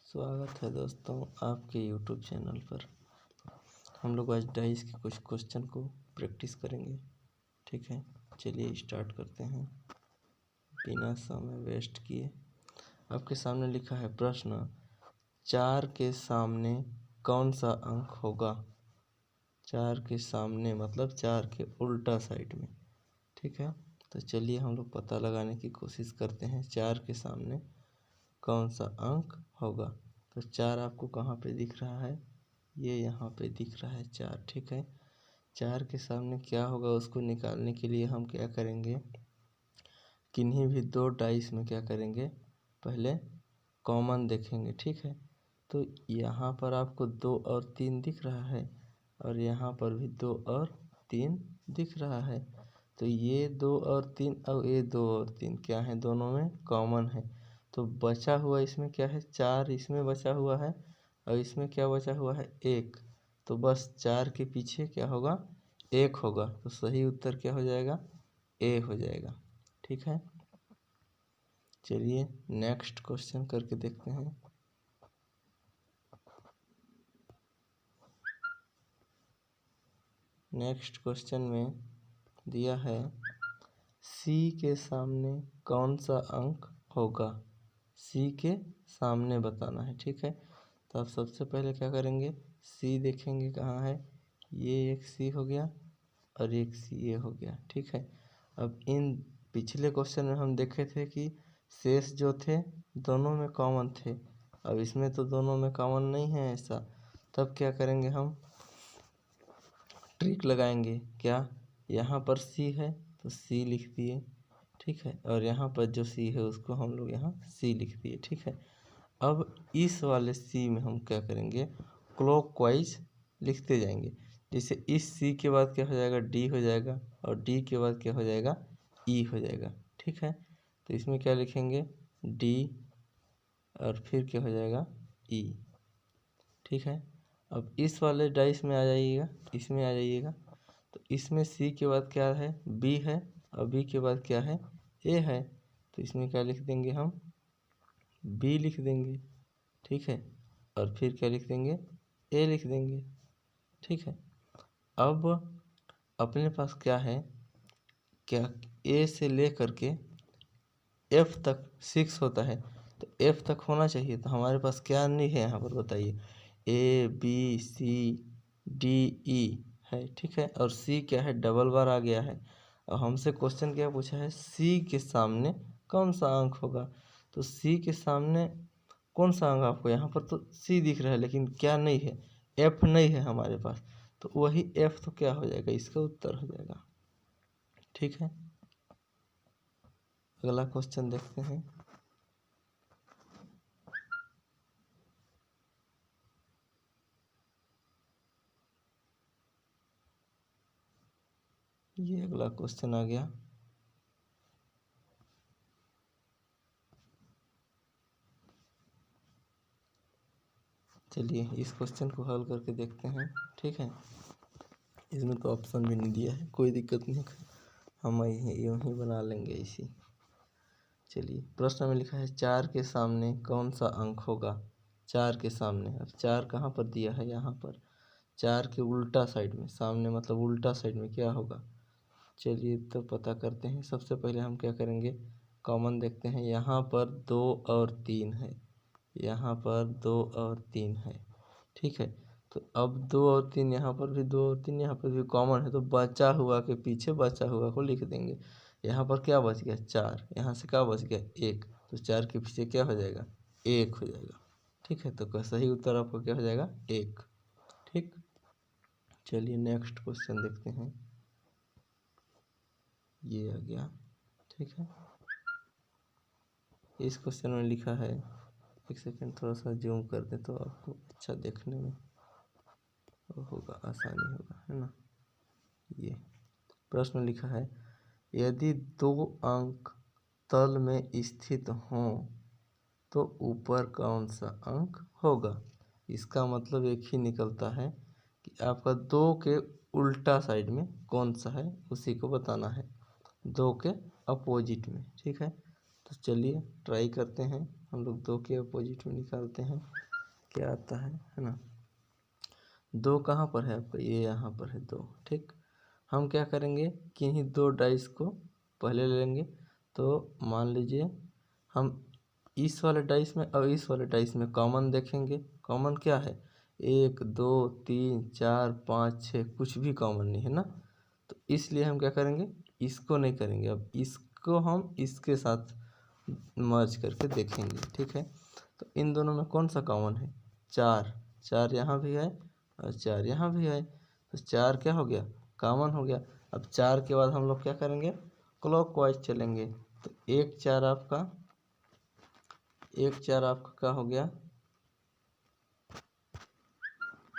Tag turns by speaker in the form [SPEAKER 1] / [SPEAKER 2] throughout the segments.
[SPEAKER 1] स्वागत है दोस्तों आपके YouTube चैनल पर। हम लोग आज डाइस के कुछ क्वेश्चन को प्रैक्टिस करेंगे। ठीक है, चलिए स्टार्ट करते हैं बिना समय वेस्ट किए। आपके सामने लिखा है प्रश्न, 4 के सामने कौन सा अंक होगा। 4 के सामने मतलब 4 के उल्टा साइड में। ठीक है, तो चलिए हम लोग पता लगाने की कोशिश करते हैं 4 के सामने कौन सा अंक होगा। तो 4 आपको कहाँ पे दिख रहा है, ये यहाँ पे दिख रहा है 4। ठीक है, 4 के सामने क्या होगा उसको निकालने के लिए हम क्या करेंगे, किन्हीं भी दो डाइस में क्या करेंगे, पहले कॉमन देखेंगे। ठीक है, तो यहाँ पर आपको 2 और 3 दिख रहा है और यहाँ पर भी 2 और 3 दिख रहा है। तो ये 2 और 3 और ये 2 और 3 क्या है, दोनों में कॉमन है। तो बचा हुआ इसमें क्या है, 4 इसमें बचा हुआ है और इसमें क्या बचा हुआ है, 1। तो बस 4 के पीछे क्या होगा, 1 होगा। तो सही उत्तर क्या हो जाएगा, ए हो जाएगा। ठीक है, चलिए नेक्स्ट क्वेश्चन करके देखते हैं। नेक्स्ट क्वेश्चन में दिया है सी के सामने कौन सा अंक होगा। सी के सामने बताना है। ठीक है, तो आप सबसे पहले क्या करेंगे, सी देखेंगे कहाँ है, ये एक सी हो गया और एक सी ये हो गया। ठीक है, अब इन पिछले क्वेश्चन में हम देखे थे कि शेष जो थे दोनों में कॉमन थे, अब इसमें तो दोनों में कॉमन नहीं है ऐसा। तब क्या करेंगे, हम ट्रिक लगाएंगे। क्या, यहाँ पर सी है तो सी लिख दिए। ठीक है, और यहाँ पर जो सी है उसको हम लोग यहाँ सी लिख दिए। ठीक है, अब इस वाले सी में हम क्या करेंगे, क्लॉकवाइज लिखते जाएंगे। जैसे इस सी के बाद क्या हो जाएगा, डी हो जाएगा और डी के बाद क्या हो जाएगा, ई हो जाएगा। ठीक है, तो इसमें क्या लिखेंगे, डी और फिर क्या हो जाएगा, ई। ठीक है, अब इस वाले डाइस में आ जाइएगा, इसमें आ जाइएगा। तो इसमें सी के बाद क्या है, बी है और बी के बाद क्या है, ए है। तो इसमें क्या लिख देंगे, हम बी लिख देंगे। ठीक है, और फिर क्या लिख देंगे, ए लिख देंगे। ठीक है, अब अपने पास क्या है, क्या ए से ले करके एफ तक 6 होता है, तो एफ तक होना चाहिए। तो हमारे पास क्या नहीं है यहाँ पर बताइए, A B C D E है। ठीक है, और सी क्या है, डबल बार आ गया है। और हमसे क्वेश्चन क्या पूछा है, सी के सामने कौन सा अंक होगा। तो सी के सामने कौन सा अंक, आपको यहाँ पर तो सी दिख रहा है लेकिन क्या नहीं है, एफ नहीं है हमारे पास। तो वही एफ तो क्या हो जाएगा, इसका उत्तर हो जाएगा। ठीक है, अगला क्वेश्चन देखते हैं। ये अगला क्वेश्चन आ गया। चलिए इस क्वेश्चन को हल करके देखते हैं। ठीक है, इसमें तो ऑप्शन भी नहीं दिया है, कोई दिक्कत नहीं है, हम यूँ ही बना लेंगे इसी। चलिए प्रश्न में लिखा है 4 के सामने कौन सा अंक होगा। 4 के सामने, अब 4 कहाँ पर दिया है, यहाँ पर 4 के उल्टा साइड में, सामने मतलब उल्टा साइड में क्या होगा। चलिए तो पता करते हैं। सबसे पहले हम क्या करेंगे, कॉमन देखते हैं। यहाँ पर 2 और 3 है, यहाँ पर 2 और 3 है। ठीक है, तो अब 2 और 3 यहाँ पर भी, 2 और 3 यहाँ पर भी कॉमन है, तो बचा हुआ के पीछे बचा हुआ को लिख देंगे। यहाँ पर क्या बच गया, 4, यहाँ से क्या बच गया, 1। तो 4 के पीछे क्या हो जाएगा, 1 हो जाएगा। ठीक है, तो सही उत्तर आपका क्या हो जाएगा, 1। ठीक, चलिए नेक्स्ट क्वेश्चन देखते हैं। ये आ गया। ठीक है, इस क्वेश्चन में लिखा है, एक सेकेंड थोड़ा सा जूम कर दे तो आपको अच्छा देखने में होगा, आसानी होगा, है ना। ये प्रश्न लिखा है, यदि 2 अंक तल में स्थित हों तो ऊपर कौन सा अंक होगा। इसका मतलब एक ही निकलता है कि आपका 2 के उल्टा साइड में कौन सा है, उसी को बताना है, 2 के अपोजिट में। ठीक है, तो चलिए ट्राई करते हैं। हम लोग 2 के अपोजिट में निकालते हैं, क्या आता है ना। 2 कहाँ पर है आपका, ये यहाँ पर है 2। ठीक, हम क्या करेंगे कि इन्हीं 2 डाइस को पहले ले लेंगे। तो मान लीजिए हम इस वाले डाइस में और इस वाले डाइस में कॉमन देखेंगे। कॉमन क्या है, 1 2 3 4 5 6, कुछ भी कॉमन नहीं है ना। तो इसलिए हम क्या करेंगे, इसको नहीं करेंगे, अब इसको हम इसके साथ मर्ज करके देखेंगे। ठीक है, तो इन दोनों में कौन सा कॉमन है, 4। 4 यहाँ भी है और 4 यहाँ भी है, तो 4 क्या हो गया, कॉमन हो गया। अब 4 के बाद हम लोग क्या करेंगे, क्लॉकवाइज चलेंगे। तो 1 4 आपका क्या हो गया,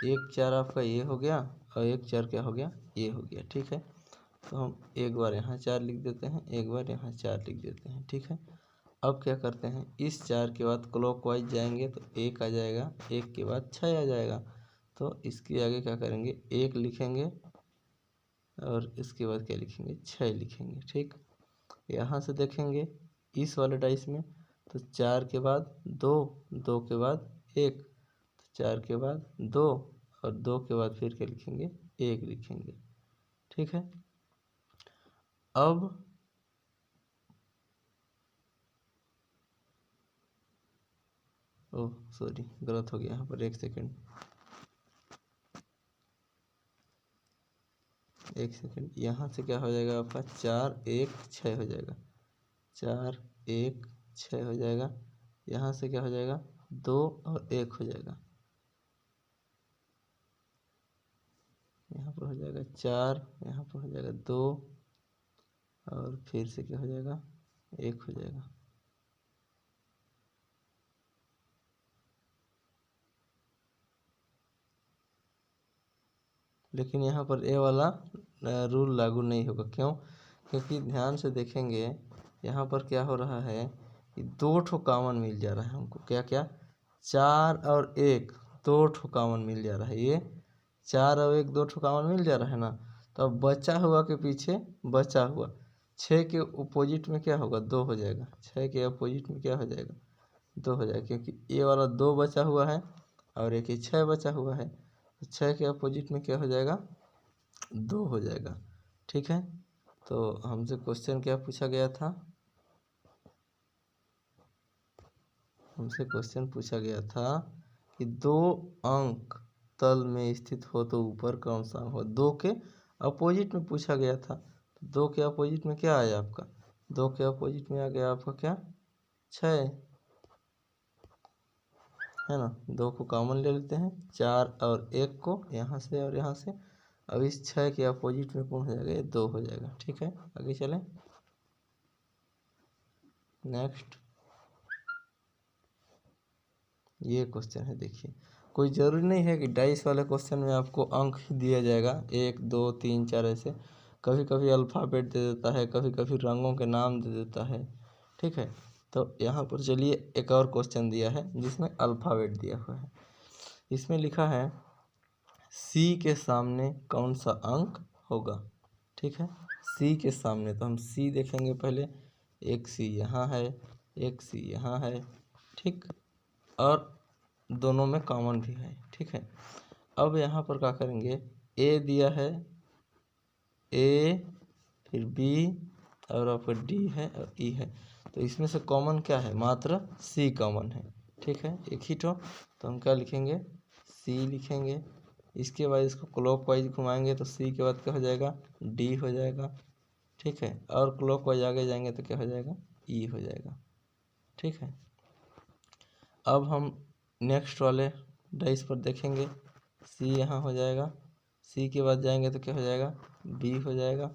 [SPEAKER 1] 1 4 आपका ये हो गया और 1 4 क्या हो गया, ये हो गया। ठीक है, तो हम एक बार यहाँ 4 लिख देते हैं, एक बार यहाँ 4 लिख देते हैं। ठीक है, अब क्या करते हैं, इस 4 के बाद क्लॉकवाइज जाएंगे तो 1 आ जाएगा, 1 के बाद 6 आ जाएगा। तो इसके आगे क्या करेंगे, 1 लिखेंगे और इसके बाद क्या लिखेंगे, 6 लिखेंगे। ठीक, यहाँ से देखेंगे इस वाले डाइस में, तो 4 के बाद 2, 2 के बाद 1, तो 4 के बाद 2 और 2 के बाद फिर क्या लिखेंगे, 1 लिखेंगे। ठीक है, अब ओह सॉरी गलत हो गया यहाँ पर, 1 सेकेंड, 1 सेकेंड। यहाँ से क्या हो जाएगा आपका, 4 1 6 हो जाएगा, 4 1 6 हो जाएगा। यहाँ से क्या हो जाएगा, 2 और 1 हो जाएगा, यहाँ पर हो जाएगा 4, यहाँ पर हो जाएगा 2 और फिर से क्या हो जाएगा, 1 हो जाएगा। लेकिन यहाँ पर ए वाला रूल लागू नहीं होगा, क्यों, क्योंकि ध्यान से देखेंगे यहाँ पर क्या हो रहा है कि 2 ठो कॉमन मिल जा रहा है हमको। क्या क्या, 4 और 1, 2 ठो कॉमन मिल जा रहा है। ये 4 और 1 2 ठो कॉमन मिल जा रहा है ना। तो अब बचा हुआ के पीछे बचा हुआ 6 के अपोजिट में क्या होगा, 2 हो जाएगा। 6 के अपोजिट में क्या हो जाएगा, 2 हो जाएगा, क्योंकि ये वाला 2 बचा हुआ है और एक ही 6 बचा हुआ है। तो 6 के अपोजिट में क्या हो जाएगा, 2 हो जाएगा। ठीक है, तो हमसे क्वेश्चन क्या पूछा गया था, हमसे क्वेश्चन पूछा गया था कि 2 अंक तल में स्थित हो तो ऊपर कौन सा हो। 2 के अपोजिट में पूछा गया था, तो 2 के अपोजिट में क्या आया आपका, 2 के अपोजिट में आ गया आपका क्या, 6 है ना। 2 को कॉमन ले लेते हैं, 4 और 1 को यहाँ से और यहाँ से। अब इस 6 के अपोजिट में कौन हो जाएगा, ये 2 हो जाएगा। ठीक है, आगे चलें, नेक्स्ट ये क्वेश्चन है। देखिए, कोई ज़रूरी नहीं है कि डाइस वाले क्वेश्चन में आपको अंक ही दिया जाएगा, 1 2 3 4 ऐसे। कभी कभी अल्फ़ाबेट दे देता है, कभी कभी रंगों के नाम दे देता है। ठीक है, तो यहाँ पर चलिए एक और क्वेश्चन दिया है जिसमें अल्फ़ाबेट दिया हुआ है। इसमें लिखा है सी के सामने कौन सा अंक होगा। ठीक है, सी के सामने, तो हम सी देखेंगे पहले। एक सी यहाँ है, एक सी यहाँ है। ठीक, और दोनों में कॉमन भी है। ठीक है, अब यहाँ पर क्या करेंगे, ए दिया है, ए फिर बी और आपका डी है और ई है। तो इसमें से कॉमन क्या है, मात्र सी कॉमन है। ठीक है, एक ही तो हम क्या लिखेंगे, सी लिखेंगे। इसके बाद इसको क्लॉकवाइज घुमाएंगे तो सी के बाद क्या हो जाएगा, डी हो जाएगा। ठीक है, और क्लॉकवाइज आगे जाएंगे तो क्या हो जाएगा, ई हो जाएगा। ठीक है, अब हम नेक्स्ट वाले डाइस पर देखेंगे, सी यहाँ हो जाएगा, सी के बाद जाएंगे तो क्या हो जाएगा, बी हो जाएगा,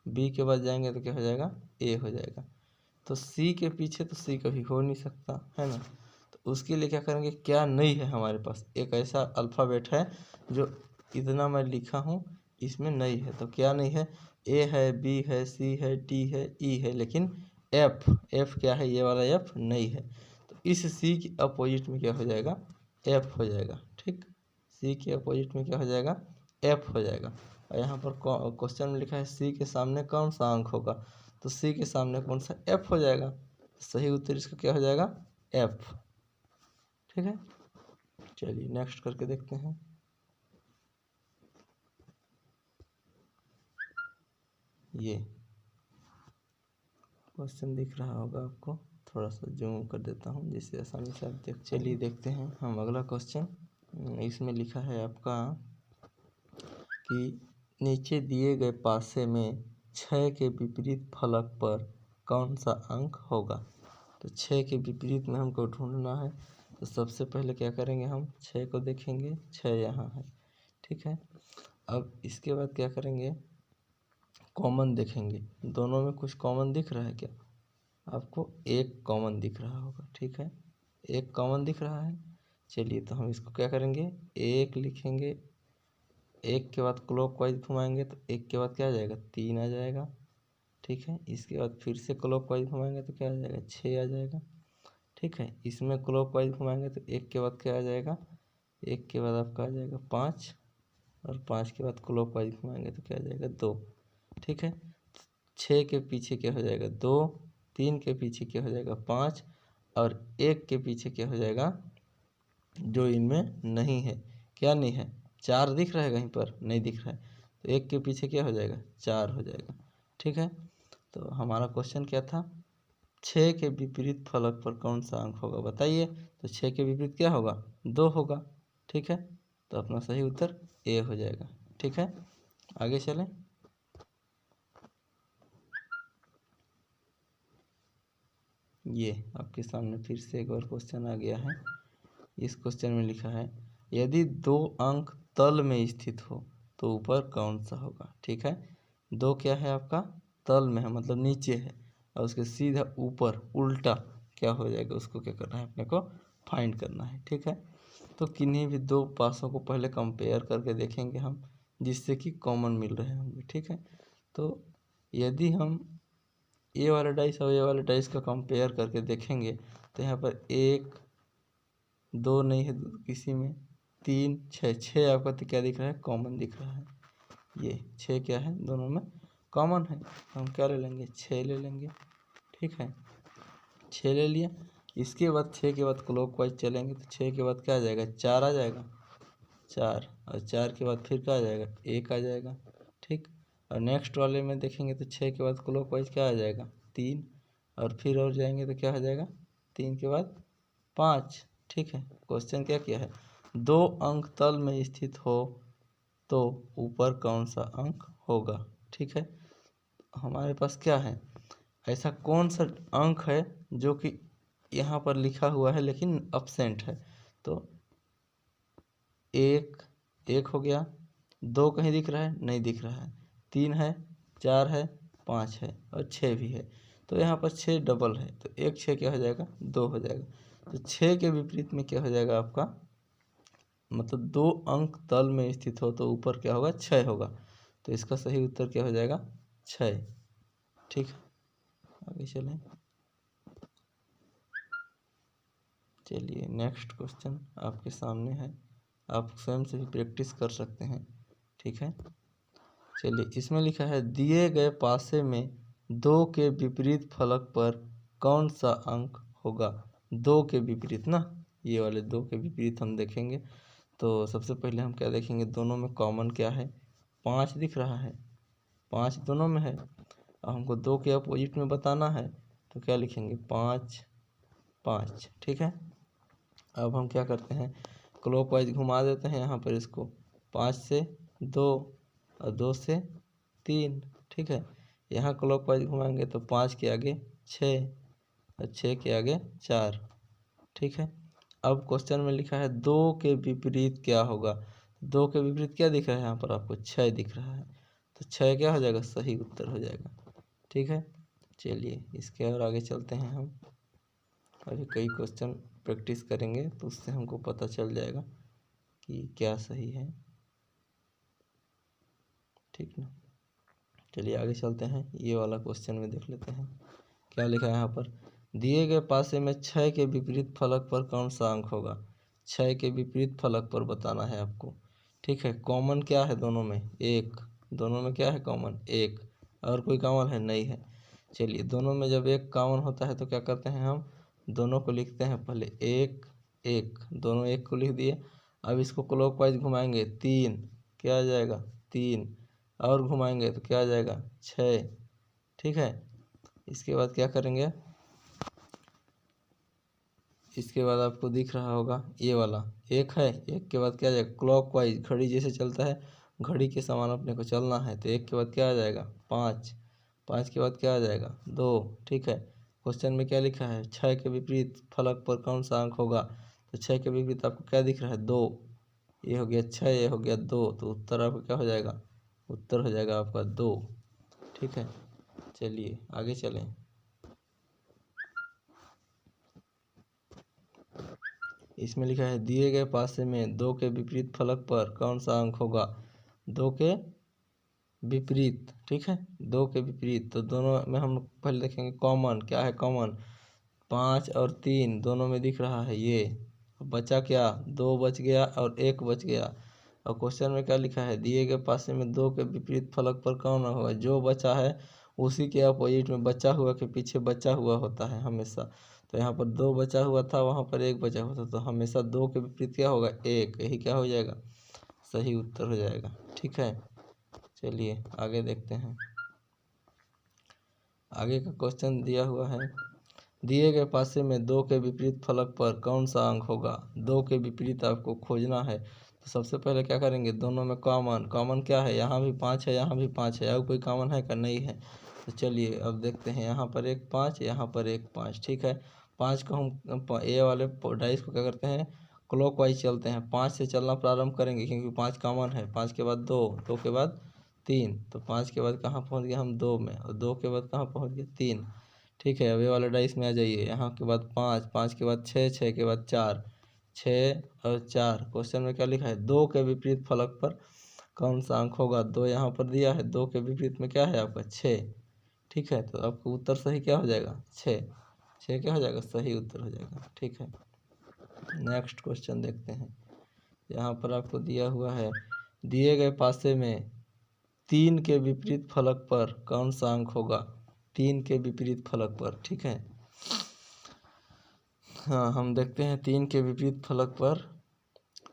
[SPEAKER 1] बी के बाद जाएंगे तो क्या हो जाएगा, ए हो जाएगा। तो सी के पीछे तो सी कभी हो नहीं सकता है ना। तो उसके लिए क्या करेंगे, क्या नहीं है हमारे पास, एक ऐसा अल्फ़ाबेट है जो इतना मैं लिखा हूँ इसमें नहीं है। तो क्या नहीं है, ए है, बी है, सी है, डी है, ई है, लेकिन एफ क्या है, ये वाला एफ नहीं है। तो इस सी के अपोजिट में क्या हो जाएगा, एफ हो जाएगा। ठीक, सी के अपोजिट में क्या हो जाएगा, एफ हो जाएगा। और यहाँ पर क्वेश्चन में लिखा है सी के सामने कौन सा अंक होगा, तो सी के सामने कौन सा, एफ हो जाएगा। सही उत्तर इसका क्या हो जाएगा, F। ठीक है, चलिए नेक्स्ट करके देखते हैं। ये क्वेश्चन दिख रहा होगा आपको, थोड़ा सा जूम कर देता हूँ जिससे आसानी से आप देख। चलिए देखते हैं हम अगला क्वेश्चन। इसमें लिखा है आपका कि नीचे दिए गए पासे में 6 के विपरीत फलक पर कौन सा अंक होगा। तो 6 के विपरीत में हमको ढूंढना है। तो सबसे पहले क्या करेंगे, हम 6 को देखेंगे, 6 यहाँ है। ठीक है, अब इसके बाद क्या करेंगे, कॉमन देखेंगे। दोनों में कुछ कॉमन दिख रहा है क्या, आपको एक कॉमन दिख रहा होगा। ठीक है, एक कॉमन दिख रहा है। चलिए तो हम इसको क्या करेंगे, एक लिखेंगे। एक के बाद क्लॉकवाइज घुमाएंगे तो एक के बाद क्या आ जाएगा, 3 आ जाएगा। ठीक है, इसके बाद फिर से क्लॉकवाइज घुमाएंगे तो क्या आ जाएगा, 6 आ जाएगा। ठीक है, इसमें क्लॉकवाइज घुमाएंगे तो एक के बाद क्या आ जाएगा, एक के बाद आपका आ जाएगा 5, और 5 के बाद क्लॉकवाइज घुमाएंगे तो क्या आ जाएगा, 2। ठीक है, 6 के पीछे क्या हो जाएगा, 2, 3 के पीछे क्या हो जाएगा, 5, और 1 के पीछे क्या हो जाएगा, जो इनमें नहीं है। क्या नहीं है, 4 दिख रहा है कहीं पर, नहीं दिख रहा है, तो 1 के पीछे क्या हो जाएगा, 4 हो जाएगा। ठीक है, तो हमारा क्वेश्चन क्या था, 6 के विपरीत फलक पर कौन सा अंक होगा, बताइए। तो 6 के विपरीत क्या होगा, 2 होगा। ठीक है, तो अपना सही उत्तर ए हो जाएगा। ठीक है, आगे चलें। ये आपके सामने फिर से एक और क्वेश्चन आ गया है। इस क्वेश्चन में लिखा है, यदि 2 अंक तल में स्थित हो तो ऊपर कौन सा होगा। ठीक है, 2 क्या है आपका, तल में है, मतलब नीचे है, और उसके सीधा ऊपर उल्टा क्या हो जाएगा, उसको क्या करना है, अपने को फाइंड करना है। ठीक है, तो किन्हीं भी 2 पासों को पहले कंपेयर करके देखेंगे हम, जिससे कि कॉमन मिल रहे होंगे। ठीक है, तो यदि हम ये वाला डाइस और ये वाला डाइस का कंपेयर करके देखेंगे तो यहाँ पर 1, 2 नहीं है किसी में, 3, 6, 6 आपका तो क्या दिख रहा है, कॉमन दिख रहा है। ये 6 क्या है, दोनों में कॉमन है, हम क्या ले लेंगे, 6 ले लेंगे। ठीक है, 6 ले लिया। इसके बाद 6 के बाद क्लॉकवाइज चलेंगे तो 6 के बाद क्या आ जाएगा, 4 आ जाएगा, 4, और 4 के बाद फिर क्या आ जाएगा, 1 आ जाएगा। ठीक, और नेक्स्ट वाले में देखेंगे तो 6 के बाद क्लॉकवाइज क्या आ जाएगा, 3, और फिर और जाएंगे तो क्या हो जाएगा, 3 के बाद 5। ठीक है, क्वेश्चन क्या किया है, 2 अंक तल में स्थित हो तो ऊपर कौन सा अंक होगा। ठीक है, हमारे पास क्या है, ऐसा कौन सा अंक है जो कि यहाँ पर लिखा हुआ है लेकिन अब्सेंट है। तो 1 हो गया, 2 कहीं दिख रहा है, नहीं दिख रहा है, 3 है, 4 है, 5 है, और 6 भी है। तो यहाँ पर 6 डबल है, तो 1 6 क्या हो जाएगा, 2 हो जाएगा। तो 6 के विपरीत में क्या हो जाएगा आपका, मतलब 2 अंक तल में स्थित हो तो ऊपर क्या होगा, 6 होगा। तो इसका सही उत्तर क्या हो जाएगा, 6। ठीक है, आगे चलें। चलिए नेक्स्ट क्वेश्चन आपके सामने है, आप स्वयं से भी प्रैक्टिस कर सकते हैं। ठीक है, चलिए इसमें लिखा है, दिए गए पासे में 2 के विपरीत फलक पर कौन सा अंक होगा। 2 के विपरीत ना, ये वाले 2 के विपरीत हम देखेंगे तो सबसे पहले हम क्या देखेंगे, दोनों में कॉमन क्या है, 5 दिख रहा है, 5 दोनों में है, और हमको 2 के अपोजिट में बताना है तो क्या लिखेंगे, 5, 5। ठीक है, अब हम क्या करते हैं, क्लॉकवाइज घुमा देते हैं यहाँ पर इसको, 5 से 2 और 2 से 3। ठीक है, यहाँ क्लॉकवाइज घुमाएंगे तो 5 के आगे 6 और 6 के आगे 4। ठीक है, अब क्वेश्चन में लिखा है 2 के विपरीत क्या होगा। 2 के विपरीत क्या दिख रहा है, यहाँ पर आपको 6 दिख रहा है, तो 6 क्या हो जाएगा, सही उत्तर हो जाएगा। ठीक है, चलिए इसके और आगे चलते हैं हम, अभी कई क्वेश्चन प्रैक्टिस करेंगे तो उससे हमको पता चल जाएगा कि क्या सही है। ठीक ना, चलिए आगे चलते हैं, ये वाला क्वेश्चन में देख लेते हैं क्या लिखा है यहाँ पर, दिए गए पासे में 6 के विपरीत फलक पर कौन सा अंक होगा। 6 के विपरीत फलक पर बताना है आपको। ठीक है, कॉमन क्या है दोनों में, 1, दोनों में क्या है कॉमन, 1, और कोई कॉमन है, नहीं है। चलिए दोनों में जब एक कॉमन होता है तो क्या करते हैं हम, दोनों को लिखते हैं पहले, एक एक, दोनों एक को लिख दिए। अब इसको क्लॉकवाइज घुमाएंगे, 3 क्या आ जाएगा 3, और घुमाएंगे तो क्या आ जाएगा 6। ठीक है, इसके बाद क्या करेंगे, इसके बाद आपको दिख रहा होगा ये वाला एक है, एक के बाद क्या आ जाएगा क्लॉकवाइज, घड़ी जैसे चलता है घड़ी के समान अपने को चलना है, तो एक के बाद क्या आ जाएगा 5, 5 के बाद क्या आ जाएगा 2। ठीक है, क्वेश्चन में क्या लिखा है, 6 के विपरीत फलक पर कौन सा अंक होगा, तो 6 के विपरीत आपको क्या दिख रहा है 2, ये हो गया 6, ये हो गया 2, तो उत्तर आपका क्या हो जाएगा, उत्तर हो जाएगा आपका 2। ठीक है, चलिए आगे चलें। इसमें लिखा है दिए गए पासे में 2 के विपरीत फलक पर कौन सा अंक होगा, 2 के विपरीत। ठीक है, 2 के विपरीत, तो दोनों में हम पहले देखेंगे कॉमन, क्या है कॉमन, 5 और 3 दोनों में दिख रहा है ये, बचा क्या 2 बच गया और 1 बच गया। और क्वेश्चन में क्या लिखा है, दिए गए पासे में 2 के विपरीत फलक पर कौन होगा, जो बचा है उसी के अपोजिट में बचा हुआ के पीछे बचा हुआ होता है हमेशा। तो यहाँ पर 2 बचा हुआ था, वहाँ पर 1 बचा हुआ था, तो हमेशा 2 के विपरीत क्या होगा 1, यही क्या हो जाएगा सही उत्तर हो जाएगा। ठीक है, चलिए आगे देखते हैं। आगे का क्वेश्चन दिया हुआ है, दिए गए पासे में 2 के विपरीत फलक पर कौन सा अंक होगा, 2 के विपरीत आपको खोजना है। तो सबसे पहले क्या करेंगे, दोनों में कॉमन, कॉमन क्या है, यहाँ भी 5 है, यहाँ भी 5 है, और कोई कॉमन है क्या, नहीं है। तो चलिए अब देखते हैं, यहाँ पर एक 5, यहाँ पर एक 5। ठीक है, 5 को हम ए वाले डाइस को क्या करते हैं क्लॉकवाइज चलते हैं, 5 से चलना प्रारंभ करेंगे क्योंकि 5 कॉमन है, 5 के बाद 2, 2 के बाद 3, तो 5 के बाद कहाँ पहुँच गए हम 2 में, और 2 के बाद कहाँ पहुँच गए 3। ठीक है, अब ये वाला डाइस में आ जाइए, यहाँ के बाद 5, 5 के बाद 6, 6 के बाद 4, 6 और 4। क्वेश्चन में क्या लिखा है, 2 के विपरीत फलक पर कौन सा अंक होगा, 2 यहाँ पर दिया है, 2 के विपरीत में क्या है आपका 6। ठीक है, तो आपका उत्तर सही क्या हो जाएगा 6, 6 क्या हो जाएगा सही उत्तर हो जाएगा। ठीक है, नेक्स्ट क्वेश्चन देखते हैं। यहाँ पर आपको दिया हुआ है, दिए गए पासे में 3 के विपरीत फलक पर कौन सा अंक होगा, 3 के विपरीत फलक पर। ठीक है, हाँ हम देखते हैं 3 के विपरीत फलक पर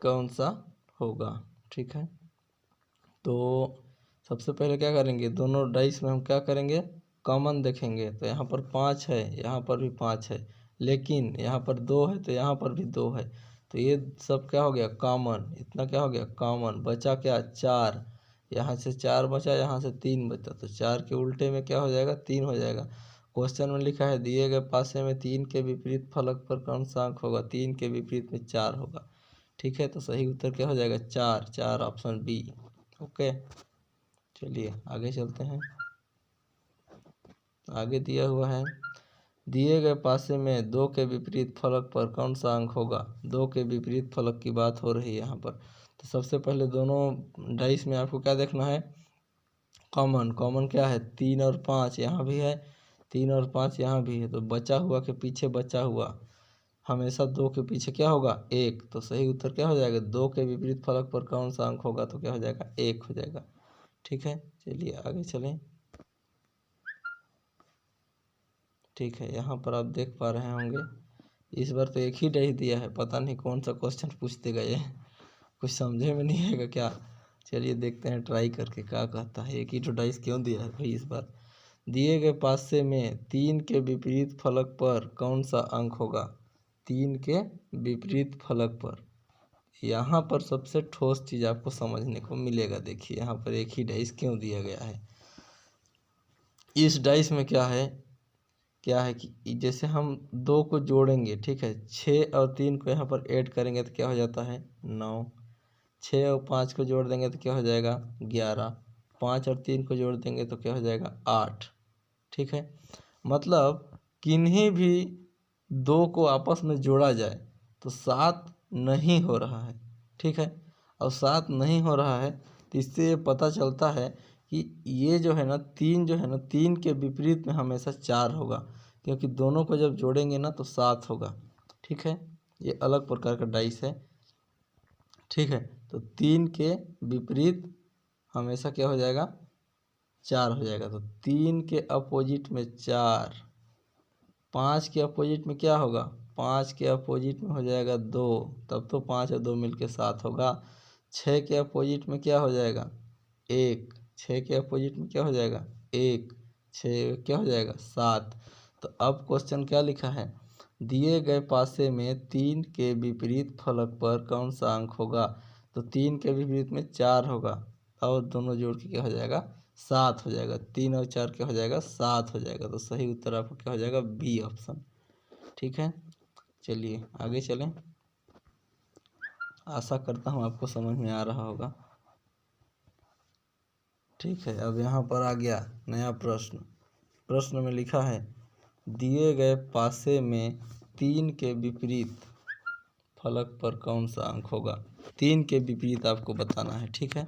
[SPEAKER 1] कौन सा होगा। ठीक है, तो सबसे पहले क्या करेंगे, दोनों डाइस में हम क्या करेंगे कॉमन देखेंगे। तो यहाँ पर 5 है, यहाँ पर भी 5 है, लेकिन यहाँ पर 2 है तो यहाँ पर भी 2 है, तो ये सब क्या हो गया कॉमन, इतना क्या हो गया कॉमन, बचा क्या 4, यहाँ से 4 बचा, यहाँ से 3 बचा, तो 4 के उल्टे में क्या हो जाएगा 3 हो जाएगा। क्वेश्चन में लिखा है दिए गए पासे में 3 के विपरीत फलक पर कौन सा अंक होगा, 3 के विपरीत में 4 होगा। ठीक है, तो सही उत्तर क्या हो जाएगा 4, 4 ऑप्शन बी। ओके, चलिए आगे चलते हैं। आगे दिया हुआ है, दिए गए पासे में 2 के विपरीत फलक पर कौन सा अंक होगा, 2 के विपरीत फलक की बात हो रही है यहाँ पर। तो सबसे पहले दोनों डाइस में आपको क्या देखना है कॉमन, कॉमन क्या है 3 और 5 यहाँ भी है, 3 और 5 यहाँ भी है, तो बचा हुआ के पीछे बचा हुआ हमेशा 2 के पीछे क्या होगा 1, तो सही उत्तर क्या हो जाएगा 2 के विपरीत फलक पर कौन सा अंक होगा, तो क्या हो जाएगा 1 हो जाएगा। ठीक है, चलिए आगे चलें। ठीक है, यहाँ पर आप देख पा रहे होंगे, इस बार तो एक ही डाइस दिया है, पता नहीं कौन सा क्वेश्चन पूछते गए, कुछ समझे में नहीं आएगा क्या। चलिए देखते हैं ट्राई करके क्या कहता है, एक ही तो डाइस क्यों दिया है भाई इस बार। दिए गए पासे में 3 के विपरीत फलक पर कौन सा अंक होगा, 3 के विपरीत फलक पर। यहाँ पर सबसे ठोस चीज़ आपको समझने को मिलेगा, देखिए यहाँ पर एक ही डाइस क्यों दिया गया है। इस डाइस में क्या है कि जैसे हम 2 को जोड़ेंगे, ठीक है 6 और 3 को यहाँ पर ऐड करेंगे तो क्या हो जाता है 9, 6 और 5 को जोड़ देंगे तो क्या हो जाएगा 11, 5 और 3 को जोड़ देंगे तो क्या हो जाएगा 8। ठीक है, मतलब किन्हीं भी 2 को आपस में जोड़ा जाए तो 7 नहीं हो रहा है। ठीक है, और 7 नहीं हो रहा है तो इससे ये पता चलता है कि ये जो है ना 3 जो है ना 3 के विपरीत में हमेशा 4 होगा, क्योंकि दोनों को जब जोड़ेंगे ना तो 7 होगा। ठीक है, ये अलग प्रकार का डाइस है। ठीक है, तो 3 के विपरीत हमेशा क्या हो जाएगा 4 हो जाएगा, तो 3 के अपोजिट में 4, 5 के अपोजिट में क्या होगा, 5 के अपोजिट में हो जाएगा 2, तब तो 5 और 2 मिलके 7 होगा। 6 के अपोजिट में क्या हो जाएगा 1, 6 के अपोजिट में क्या हो जाएगा 1, 6 क्या हो जाएगा 7। तो अब क्वेश्चन क्या लिखा है, दिए गए पासे में 3 के विपरीत फलक पर कौन सा अंक होगा। तो 3 के विपरीत में 4 होगा और दोनों जोड़ के क्या हो जाएगा 7 हो जाएगा। 3 और 4 क्या हो जाएगा 7 हो जाएगा। तो सही उत्तर आपको क्या हो जाएगा बी ऑप्शन। ठीक है, चलिए आगे चलें। आशा करता हूँ आपको समझ में आ रहा होगा। ठीक है, अब यहाँ पर आ गया नया प्रश्न। प्रश्न में लिखा है दिए गए पासे में 3 के विपरीत फलक पर कौन सा अंक होगा। 3 के विपरीत आपको बताना है। ठीक है,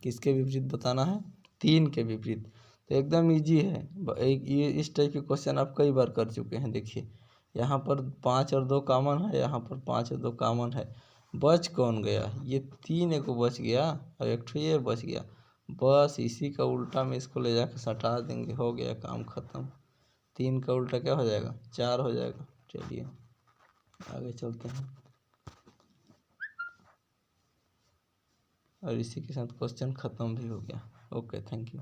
[SPEAKER 1] किसके विपरीत बताना है, 3 के विपरीत। तो एकदम इजी है, ये इस टाइप के क्वेश्चन आप कई बार कर चुके हैं। देखिए यहाँ पर 5 और 2 कॉमन है, यहाँ पर 5 और 2 कॉमन है, बच कौन गया, ये 3 एक बच गया और एक ठो ये बच गया। बस इसी का उल्टा में इसको ले जाकर सटा देंगे, हो गया काम ख़त्म। 3 का उल्टा क्या हो जाएगा 4 हो जाएगा। चलिए आगे चलते हैं और इसी के साथ क्वेश्चन ख़त्म भी हो गया। Okay, thank you.